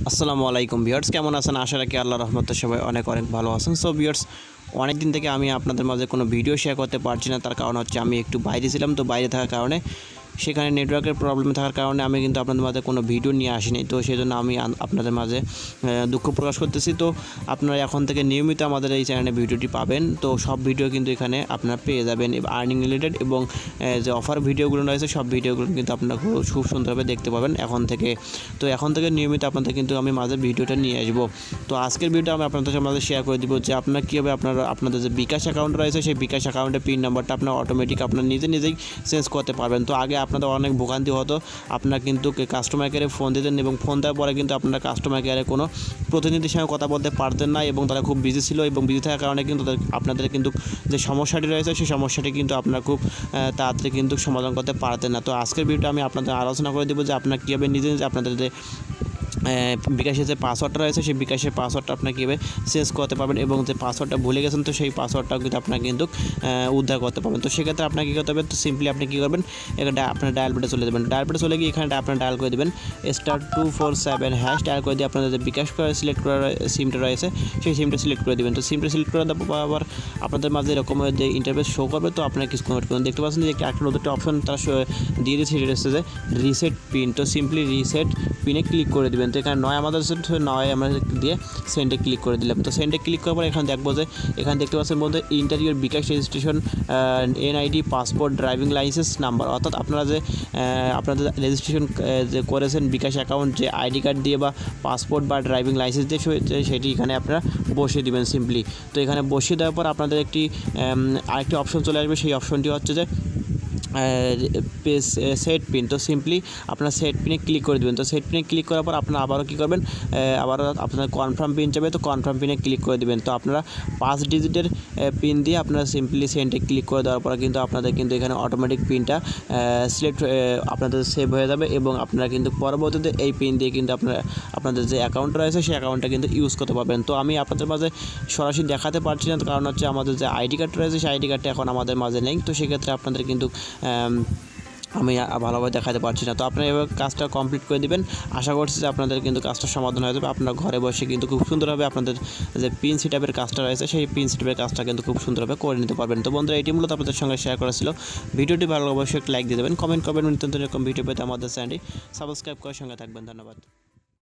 আসসালামু আলাইকুম ভিউয়ার্স, কেমন আছেন? আশা রাখি আল্লাহর রহমতে সবাই অনেক ভালো আছেন। সো ভিউয়ার্স, অনেক দিন থেকে আমি আপনাদের মাঝে কোনো ভিডিও শেয়ার করতে পারছি না। তার কারণ হচ্ছে আমি একটু বাইরে ছিলাম, তো বাইরে থাকার কারণে সেখানে নেটওয়ার্কের প্রবলেম থাকার কারণে আমি কিন্তু আপনাদের মাঝে কোনো ভিডিও নিয়ে আসিনি। তো সেই জন্য আমি আপনাদের মাঝে দুঃখ প্রকাশ করতেছি। তো আপনারা এখন থেকে নিয়মিত আমাদের এই চ্যানেলে ভিডিওটি পাবেন। তো সব ভিডিও কিন্তু এখানে আপনারা পেয়ে যাবেন, আর্নিং রিলেটেড এবং যে অফার ভিডিওগুলো রয়েছে সব ভিডিওগুলো কিন্তু আপনারা খুব সুন্দরভাবে দেখতে পাবেন এখন থেকে। তো এখন থেকে নিয়মিত আপনাদের কিন্তু আমি মাঝে ভিডিওটা নিয়ে আসবো। তো আজকের ভিডিওটা আমি আপনাদের মাঝে শেয়ার করে দিব যে আপনারা কীভাবে আপনাদের যে বিকাশ অ্যাকাউন্ট রয়েছে সেই বিকাশ অ্যাকাউন্টের পিন নাম্বারটা আপনার অটোমেটিক আপনার নিজেই চেঞ্জ করতে পারবেন। তো আগে আপনাদের অনেক ভোগান্তি হতো, আপনারা কিন্তু কাস্টমার কেয়ারে ফোন দিতেন এবং ফোন দেওয়ার পরে কিন্তু আপনারা কাস্টমার কেয়ারে কোনো প্রতিনিধির সঙ্গে কথা বলতে পারতেন না এবং তারা খুব বিজি ছিল এবং বিজি থাকার কারণে কিন্তু আপনাদের কিন্তু যে সমস্যাটি রয়েছে সেই সমস্যাটি কিন্তু আপনারা খুব তাড়াতাড়ি কিন্তু সমাধান করতে পারতেন না। তো আজকের ভিডিওটা আমি আপনাদের আলোচনা করে দেবো যে আপনারা কীভাবে নিজে আপনাদের যে বিকাশের যে পাসওয়ার্ডটা রয়েছে সেই বিকাশের পাসওয়ার্ডটা আপনার কীভাবে চেঞ্জ করতে পারবেন এবং যে পাসওয়ার্ডটা ভুলে গেছেন তো সেই পাসওয়ার্ডটাও কিন্তু আপনার কিন্তু উদ্ধার করতে পারবেন। তো সেক্ষেত্রে আপনার কী করতে হবে, তো সিম্পলি আপনি কী করবেন, এখানে আপনার ডায়াল প্যাডে চলে যাবেন। ডায়াল প্যাডে চলে গিয়ে এখানে আপনার ডায়াল করে দেবেন *247# ডায়াল করে দিয়ে আপনাদের যে বিকাশ করে সিলেক্ট করা সিমটা রয়েছে সেই সিমটা সিলেক্ট করে দেবেন। তো সিমটা সিলেক্ট করে দেওয়ার পর আবার আপনাদের মাঝে এরকম যে ইন্টারফেস শো করবে। তো আপনার কিছু দেখতে পাচ্ছেন যে একটা নতুন অপশন তারা দিয়ে দিয়েছে, সেটা হচ্ছে যে রিসেট পিন। তো সিম্পলি রিসেট পিনে ক্লিক করে দেবেন। তো এখানে নয় আমাদের নয় আমরা দিয়ে সেন্ডে ক্লিক করে দিলাম। তো সেন্ডে ক্লিক করার পর এখানে দেখবো যে এখানে দেখতে পাচ্ছেন বলতে ইন্টারিয়র bKash registration NID passport driving licence number, অর্থাৎ আপনারা যে আপনাদের রেজিস্ট্রেশন যে করেছেন বিকাশ অ্যাকাউন্ট যে আইডি কার্ড দিয়ে বা পাসপোর্ট বা ড্রাইভিং লাইসেন্স দিয়ে সেটি এখানে আপনারা বসিয়ে দেবেন সিম্পলি। তো এখানে বসিয়ে দেওয়ার পর আপনাদের আরেকটি অপশন চলে আসবে, সেই অপশনটি হচ্ছে যে সেট পিন। তো সিম্পলি আপনার সেট পিনে ক্লিক করে দেবেন। তো সেট পিনে ক্লিক করার পর আপনারা আবারও কী করবেন, আবারও আপনার কনফার্ম পিন যাবে। তো কনফার্ম পিনে ক্লিক করে দেবেন। তো আপনারা 5 ডিজিটের পিন দিয়ে আপনারা সিম্পলি সেন্ডে ক্লিক করে দেওয়ার পর কিন্তু আপনাদের কিন্তু এখানে অটোমেটিক পিনটা সিলেক্ট আপনাদের সেভ হয়ে যাবে এবং আপনারা কিন্তু পরবর্তীতে এই পিন দিয়ে কিন্তু আপনাদের যে অ্যাকাউন্ট রয়েছে সেই অ্যাকাউন্টটা কিন্তু ইউজ করতে পারবেন। তো আমি আপনাদের মাঝে সরাসরি দেখাতে পারছি না, কারণ হচ্ছে আমাদের যে আইডি কার্ড রয়েছে সেই আইডি কার্ডটা এখন আমাদের মাঝে নেই। তো সেক্ষেত্রে আপনাদের কিন্তু আমি ভালোভাবে দেখাতে পারছি না। তো আপনারা এভাবে কাজটা কমপ্লিট করে দেবেন। আশা করছি যে আপনাদের কিন্তু কাজটা সমাধান হয়ে যাবে। আপনারা ঘরে বসে কিন্তু খুব সুন্দরভাবে আপনাদের যে পিন সেটআপের কাজটা রয়েছে সেই পিন সেটআপের কাজটা কিন্তু খুব সুন্দরভাবে করে নিতে পারবেন। তো বন্ধুরা, এটি মূলত আপনাদের সঙ্গে শেয়ার করা ছিল। ভিডিওটি ভালো অবশ্যই একটা লাইক দিয়ে দেবেন, কমেন্ট করবেন, নিত্য নতুন এরকম ভিডিও পেতে আমাদের চ্যানেলটি সাবস্ক্রাইব করার সঙ্গে থাকবেন। ধন্যবাদ।